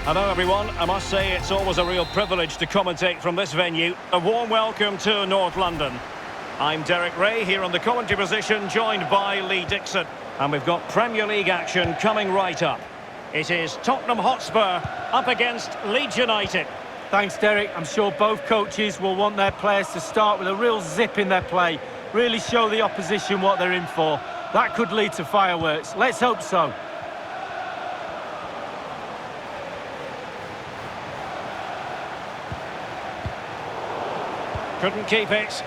Hello everyone, I must say it's always a real privilege to commentate from this venue. A warm welcome to North London. I'm Derek Ray here on the commentary position, joined by Lee Dixon. And we've got Premier League action coming right up. It is Tottenham Hotspur up against Leeds United. Thanks, Derek. I'm sure both coaches will want their players to start with a real zip in their play. Really show the opposition what they're in for. That could lead to fireworks. Let's hope so. Couldn't keep it.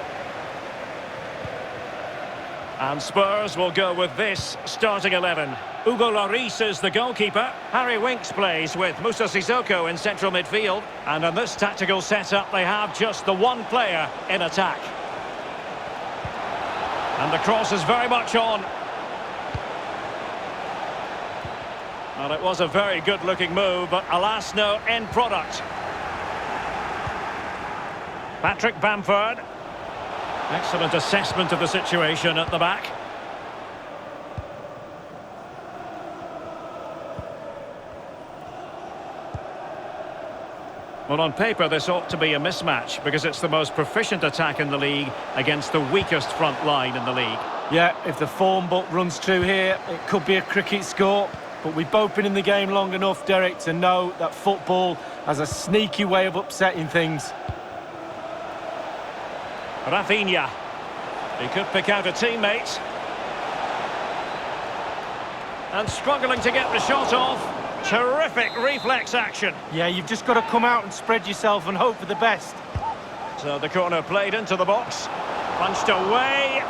And Spurs will go with this starting 11. Hugo Lloris is the goalkeeper. Harry Winks plays with Moussa Sissoko in central midfield. And in this tactical setup, they have just the one player in attack. And the cross is very much on. Well, it was a very good-looking move, but alas, no end product. Patrick Bamford. Excellent assessment of the situation at the back. Well, on paper, this ought to be a mismatch because it's the most proficient attack in the league against the weakest front line in the league. Yeah, if the form book runs true here, it could be a cricket score. But we've both been in the game long enough, Derek, to know that football has a sneaky way of upsetting things. Rafinha. He could pick out a teammate. And struggling to get the shot off. Terrific reflex action. Yeah, you've just got to come out and spread yourself and hope for the best. So the corner played into the box. Punched away.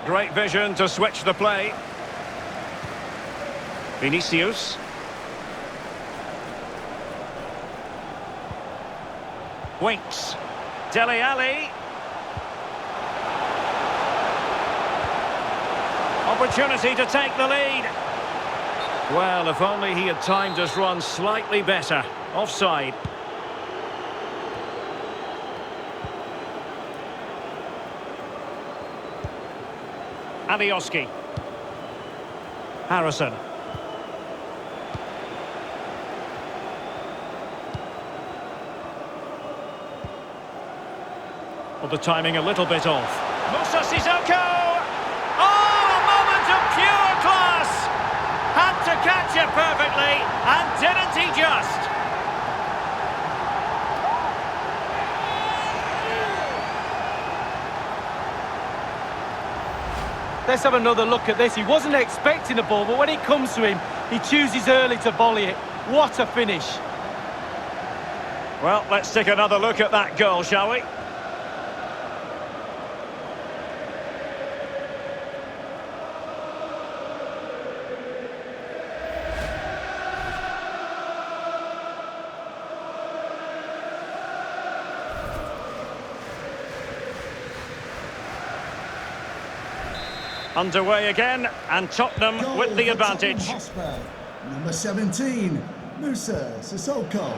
Great vision to switch the play. Vinicius. Winks. Dele Alli. Opportunity to take the lead. Well, if only he had timed his run slightly better. Offside. Alioski. Harrison. Well, the timing a little bit off. Moussa Sissoko! Oh, a moment of pure class! Had to catch it perfectly, and didn't he just? Let's have another look at this. He wasn't expecting the ball, but when it comes to him, he chooses early to volley it. What a finish. Well, let's take another look at that goal, shall we? Underway again, and Tottenham Goal with the for advantage. Tottenham Hotspur. Number 17, Moussa Sissoko.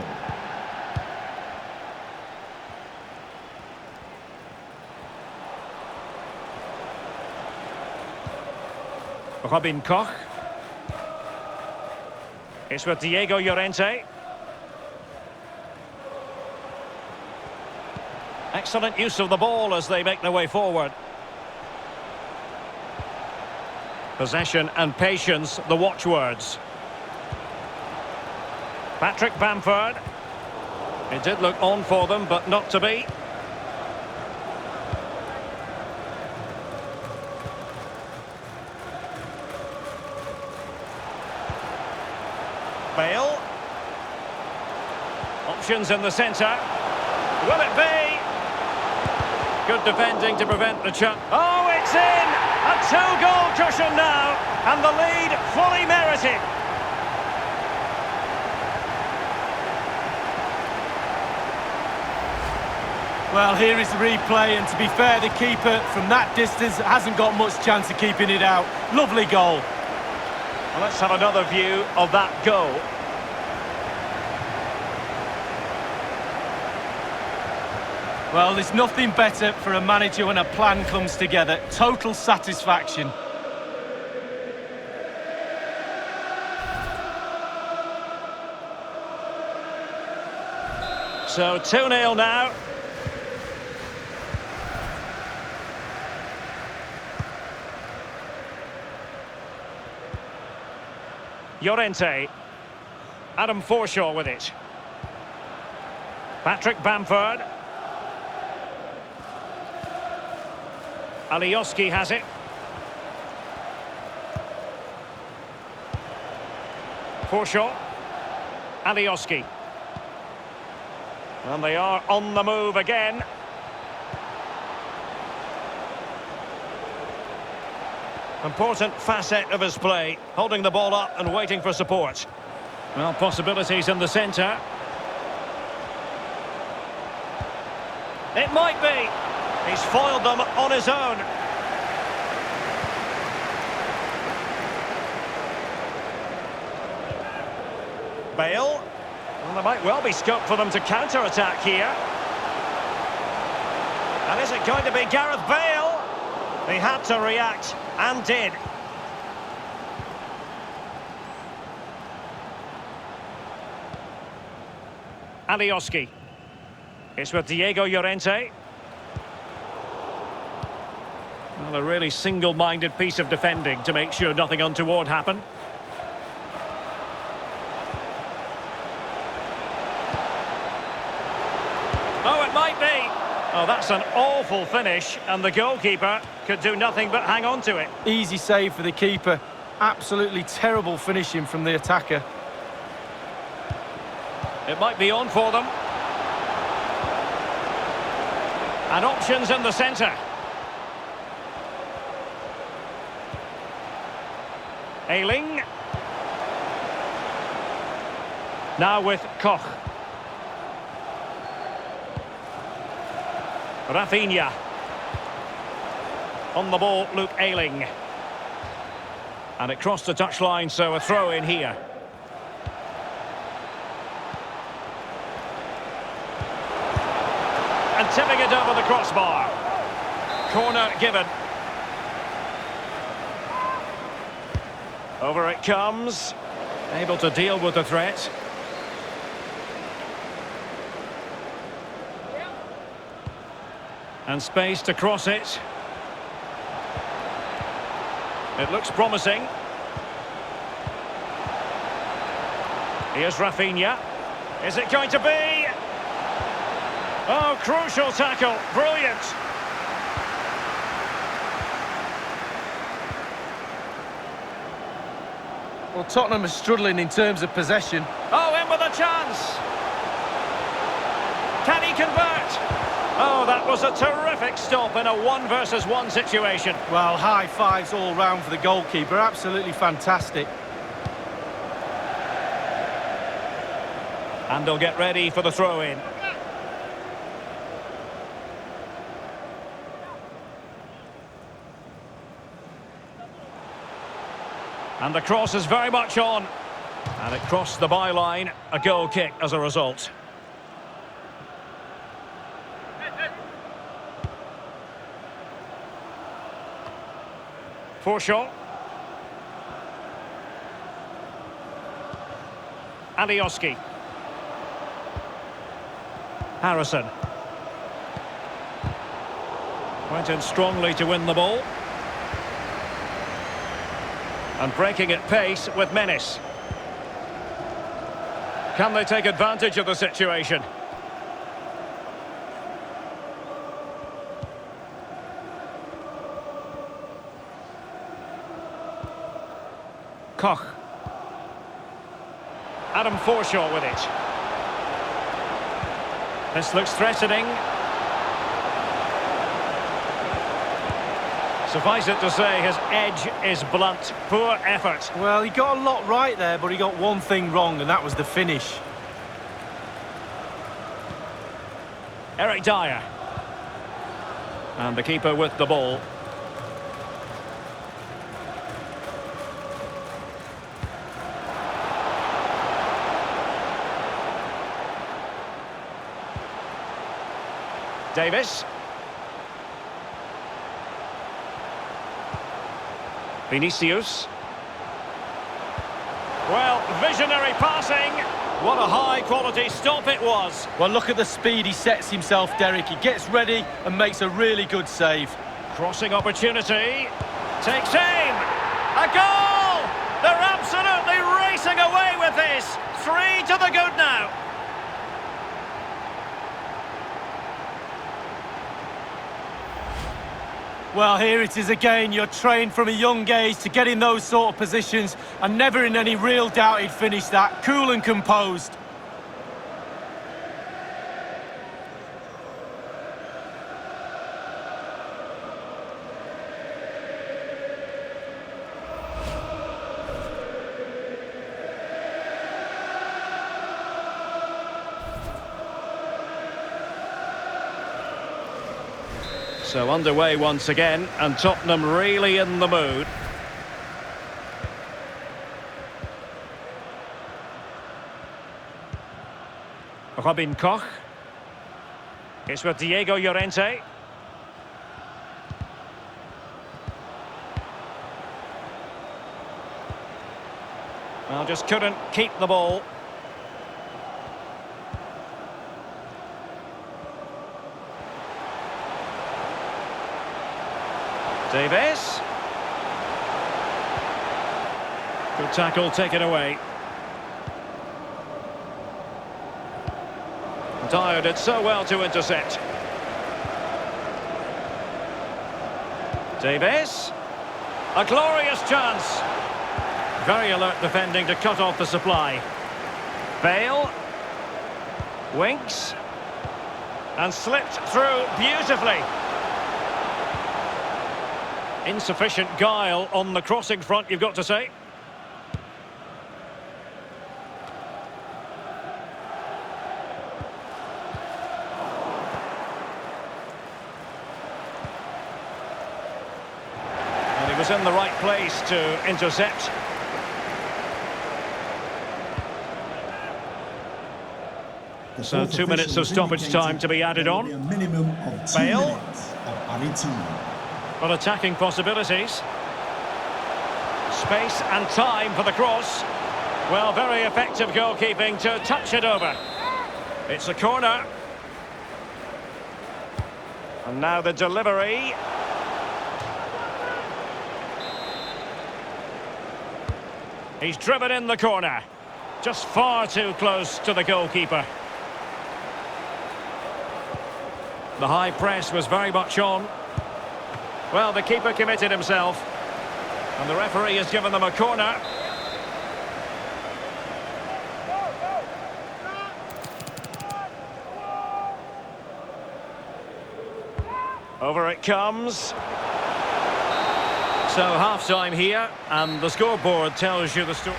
Robin Koch. It's with Diego Llorente. Excellent use of the ball as they make their way forward. Possession and patience, the watchwords. Patrick Bamford. It did look on for them, but not to be. Bale. Options in the centre. Will it be? Good defending to prevent the chance. Oh, it's in! A two-goal cushion now, and the lead fully merited. Well, here is the replay, and to be fair, the keeper from that distance hasn't got much chance of keeping it out. Lovely goal. Well, let's have another view of that goal. Well, there's nothing better for a manager when a plan comes together. Total satisfaction. So 2-0 now. Llorente. Adam Forshaw with it. Patrick Bamford. Alioski has it. Forshaw. Alioski. And they are on the move again. Important facet of his play, holding the ball up and waiting for support. Well, possibilities in the centre. It might be. He's foiled them on his own. Bale. Well, there might well be scope for them to counter-attack here. And is it going to be Gareth Bale? He had to react, and did. Alioski. It's with Diego Llorente. Well, a really single-minded piece of defending to make sure nothing untoward happened. Oh, it might be. Oh, that's an awful finish, and the goalkeeper could do nothing but hang on to it. Easy save for the keeper. Absolutely terrible finishing from the attacker. It might be on for them. And options in the centre. Ayling. Now with Koch. Rafinha. On the ball, Luke Ayling. And it crossed the touchline, so a throw in here. And tipping it over the crossbar. Corner given. Over it comes. Able to deal with the threat. And space to cross it. It looks promising. Here's Rafinha. Is it going to be? Oh, crucial tackle. Brilliant. Well, Tottenham are struggling in terms of possession. Oh, in with a chance. Can he convert? Oh, that was a terrific stop in a 1-versus-1 situation. Well, high fives all round for the goalkeeper. Absolutely fantastic. And they'll get ready for the throw-in. And the cross is very much on. And it crossed the byline. A goal kick as a result. Forshaw. Alioski. Harrison. Went in strongly to win the ball. And breaking at pace with menace. Can they take advantage of the situation? Koch. Adam Forshaw with it. This looks threatening. Suffice it to say, his edge is blunt. Poor effort. Well, he got a lot right there, but he got one thing wrong, and that was the finish. Eric Dyer. And the keeper with the ball. Davis. Vinicius. Well, visionary passing. What a high-quality stop it was. Well, look at the speed he sets himself, Derek. He gets ready and makes a really good save. Crossing opportunity. Takes aim. A goal! They're absolutely racing away with this. 3 to the good now. Well, here it is again. You're trained from a young age to get in those sort of positions, and never in any real doubt he'd finish that. Cool and composed. So underway once again, and Tottenham really in the mood. Robin Koch. It's with Diego Llorente. Well, just couldn't keep the ball. Davis. Good tackle taken away. Dyer did so well to intercept. Davis. A glorious chance. Very alert defending to cut off the supply. Bale. Winks. And slipped through beautifully. Insufficient guile on the crossing front, you've got to say. And he was in the right place to intercept. So 2 minutes of stoppage time to be added on. A minimum of 2 Bale. minutes of added time. Well, attacking possibilities. Space and time for the cross. Well, very effective goalkeeping to touch it over. It's a corner. And now the delivery. He's driven in the corner. Just far too close to the goalkeeper. The high press was very much on. Well, the keeper committed himself. And the referee has given them a corner. Over it comes. So half-time here, and the scoreboard tells you the story.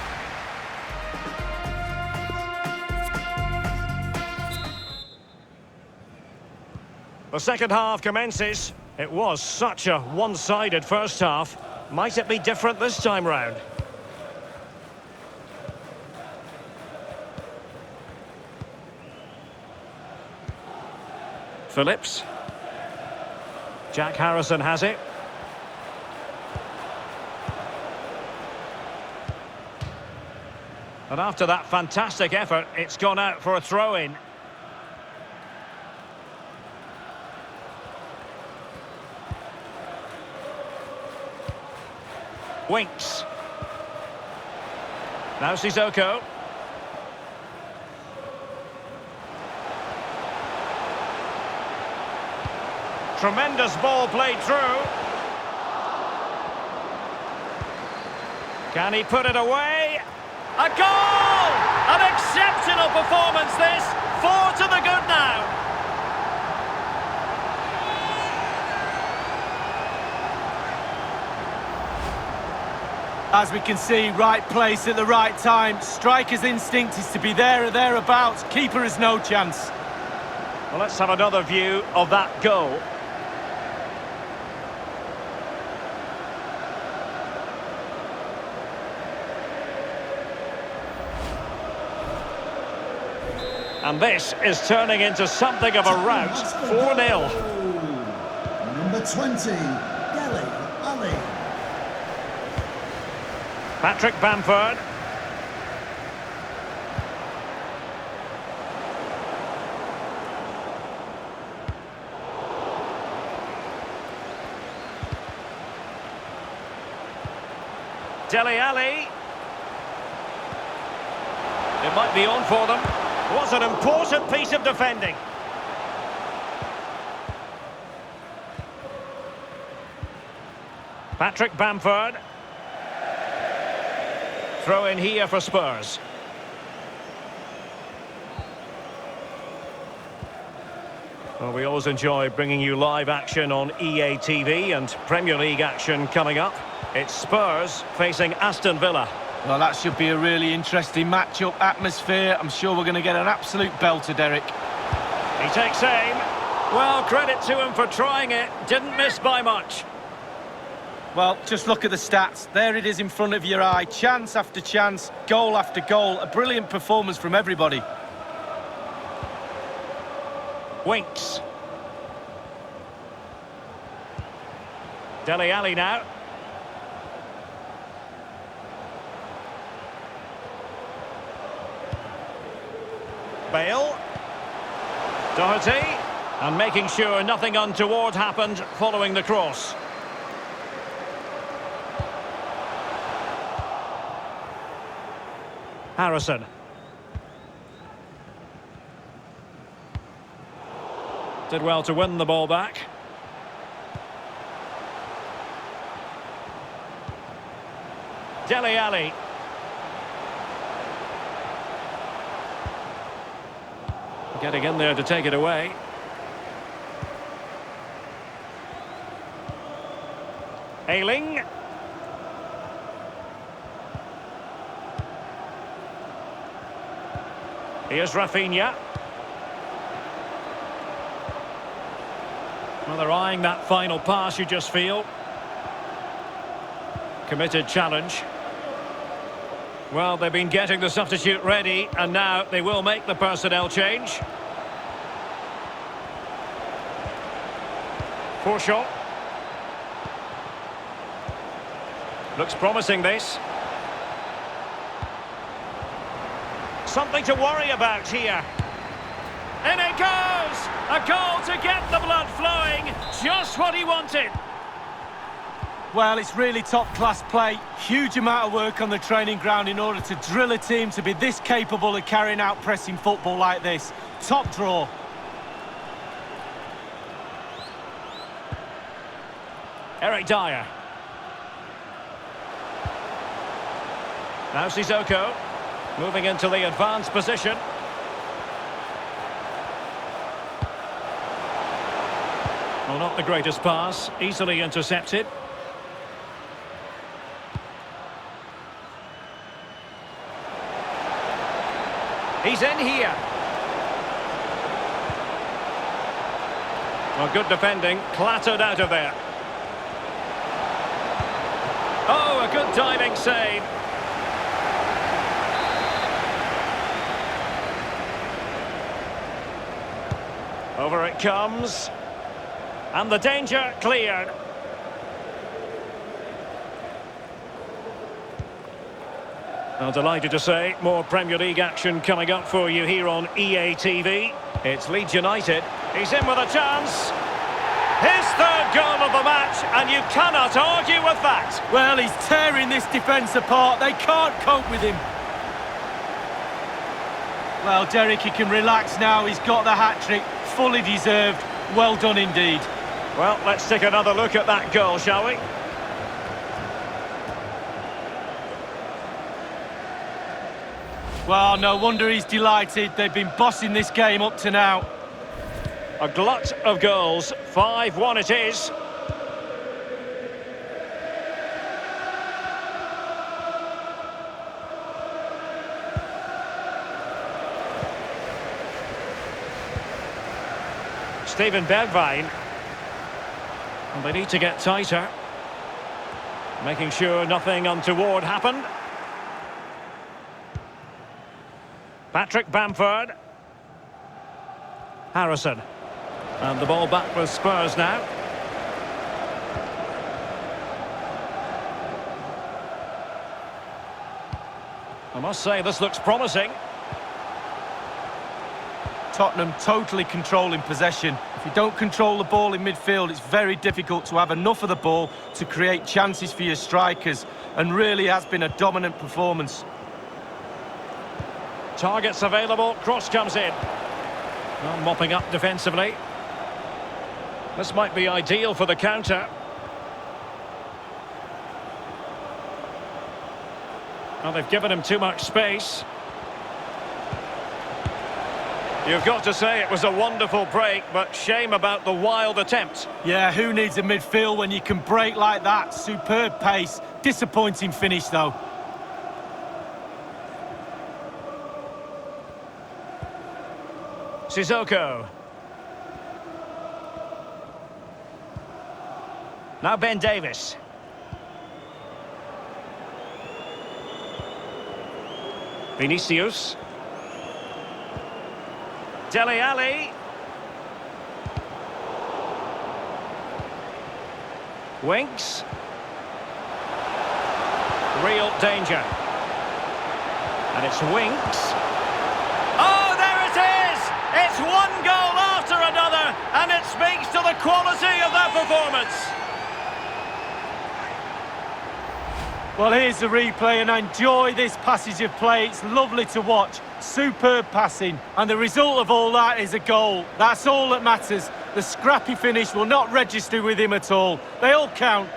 The second half commences. It was such a one-sided first half. Might it be different this time round? Phillips. Jack Harrison has it. And after that fantastic effort, it's gone out for a throw-in. Winks. Now Sissoko. Tremendous ball played through. Can he put it away? A goal! An exceptional performance this. 4 to the good now. As we can see, right place at the right time. Striker's instinct is to be there or thereabouts. Keeper has no chance. Well, let's have another view of that goal. And this is turning into something of a rout. 4-0. Number 20, Dele Alli. Patrick Bamford. Dele Alli. It might be on for them. Was an important piece of defending. Patrick Bamford. Throw in here for Spurs. Well, we always enjoy bringing you live action on EA TV and Premier League action coming up. It's Spurs facing Aston Villa. Well, that should be a really interesting match-up atmosphere. I'm sure we're going to get an absolute belter, Derek. He takes aim. Well, credit to him for trying it. Didn't miss by much. Well, just look at the stats. There it is in front of your eye. Chance after chance, goal after goal. A brilliant performance from everybody. Winks. Dele Alli now. Bale. Doherty. And making sure nothing untoward happened following the cross. Harrison. Did well to win the ball back. Dele Alli. Getting in there to take it away. Ayling. Here's Rafinha. Well, they're eyeing that final pass, you just feel. Committed challenge. Well, they've been getting the substitute ready, and now they will make the personnel change. Forshaw. Looks promising, this. Something to worry about here. In it goes! A goal to get the blood flowing. Just what he wanted. Well, it's really top-class play. Huge amount of work on the training ground in order to drill a team to be this capable of carrying out pressing football like this. Top draw. Eric Dyer. Now Sissoko. Moving into the advanced position. Well, not the greatest pass. Easily intercepted. He's in here. Well, good defending. Clattered out of there. Oh, a good diving save. Over it comes. And the danger cleared. Well, delighted to say, more Premier League action coming up for you here on EA TV. It's Leeds United. He's in with a chance. His third goal of the match, and you cannot argue with that. Well, he's tearing this defence apart. They can't cope with him. Well, Derek, he can relax now. He's got the hat-trick. Fully deserved. Well done indeed. Well, let's take another look at that goal, shall we? Well, no wonder he's delighted. They've been bossing this game up to now. A glut of goals. 5-1 it is. Steven Bergwijn. And they need to get tighter. Making sure nothing untoward happened. Patrick Bamford. Harrison. And the ball back with Spurs now. I must say, this looks promising. Tottenham totally controlling possession. If you don't control the ball in midfield, it's very difficult to have enough of the ball to create chances for your strikers, and really has been a dominant performance. Targets available, cross comes in. Well, mopping up defensively. This might be ideal for the counter. Well, they've given him too much space. You've got to say it was a wonderful break, but shame about the wild attempt. Yeah, who needs a midfield when you can break like that? Superb pace. Disappointing finish, though. Sissoko. Now Ben Davies. Vinicius. Dele Alli. Winks. Real danger. And it's Winks. Oh, there it is! It's one goal after another, and it speaks to the quality of that performance. Well, here's the replay, and I enjoy this passage of play. It's lovely to watch. Superb passing, and the result of all that is a goal. That's all that matters. The scrappy finish will not register with him at all. They all count.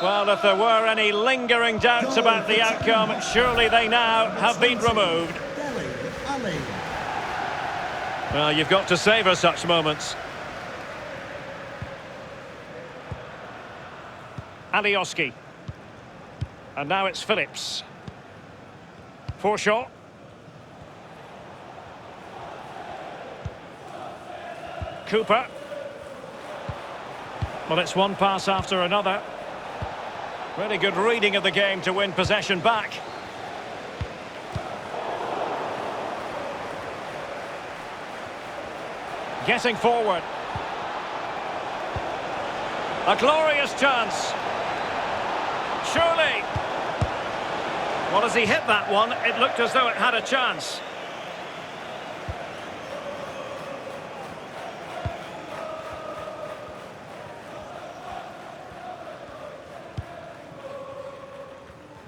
Well, if there were any lingering doubts about the outcome, surely they now have been removed. Dele Alli. Well, you've got to savour such moments. Alioski. And now it's Phillips. Forshaw. Cooper. Well, it's one pass after another. Really good reading of the game to win possession back. Getting forward. A glorious chance. Surely. Well, as he hit that one, it looked as though it had a chance.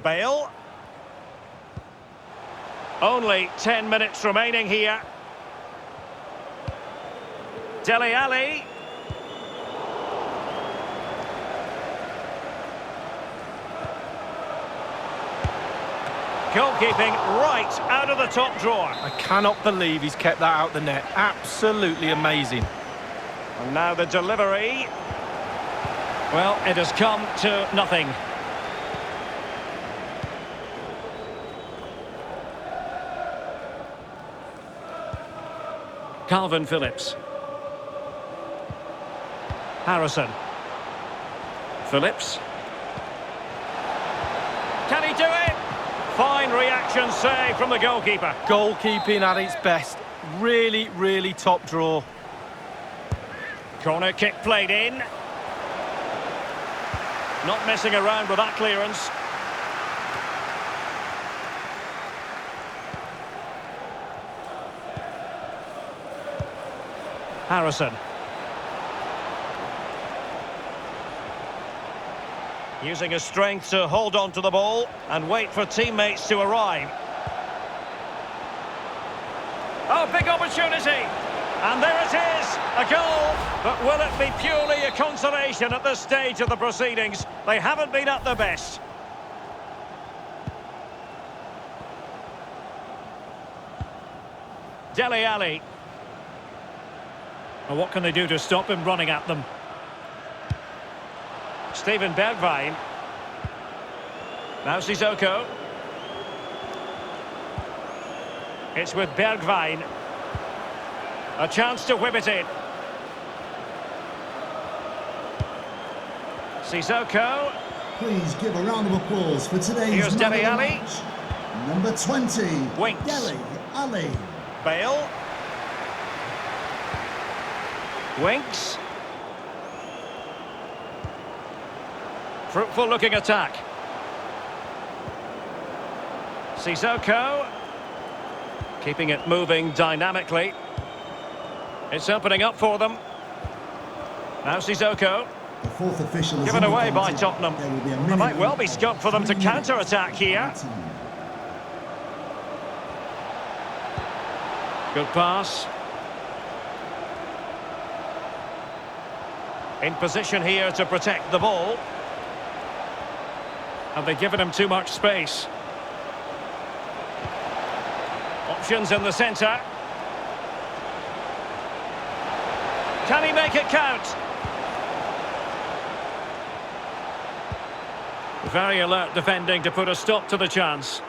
Bale. Only 10 minutes remaining here. Dele Alli. Goalkeeping right out of the top drawer. I cannot believe he's kept that out the net. Absolutely amazing. And now the delivery. Well, it has come to nothing. Calvin Phillips. Harrison. Phillips. Can he do it? Fine reaction save from the goalkeeper. Goalkeeping at its best. Really, really top draw. Corner kick played in. Not messing around with that clearance. Harrison. Using his strength to hold on to the ball and wait for teammates to arrive. Oh, big opportunity! And there it is, a goal. But will it be purely a consolation at this stage of the proceedings? They haven't been at their best. Dele Alli. Well, what can they do to stop him running at them? Steven Bergwijn. Now Sissoko. It's with Bergwijn. A chance to whip it in. Sissoko. Please give a round of applause for today's Here's man of Dele the Alli. match. Number 20, Winks. Dele Alli. Bale. Winks. Fruitful looking attack. Sissoko. Keeping it moving dynamically. It's opening up for them. Now Sissoko. The fourth official has Given away by indicated Tottenham. there will be a There might minimum well be of scope for them to 3 minutes counter-attack here. waiting. Good pass. In position here to protect the ball. Have they given him too much space? Options in the centre. Can he make it count? Very alert defending to put a stop to the chance.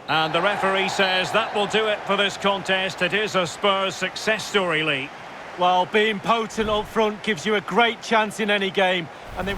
And the referee says that will do it for this contest. It is a Spurs success story, Lee. Well, being potent up front gives you a great chance in any game, and they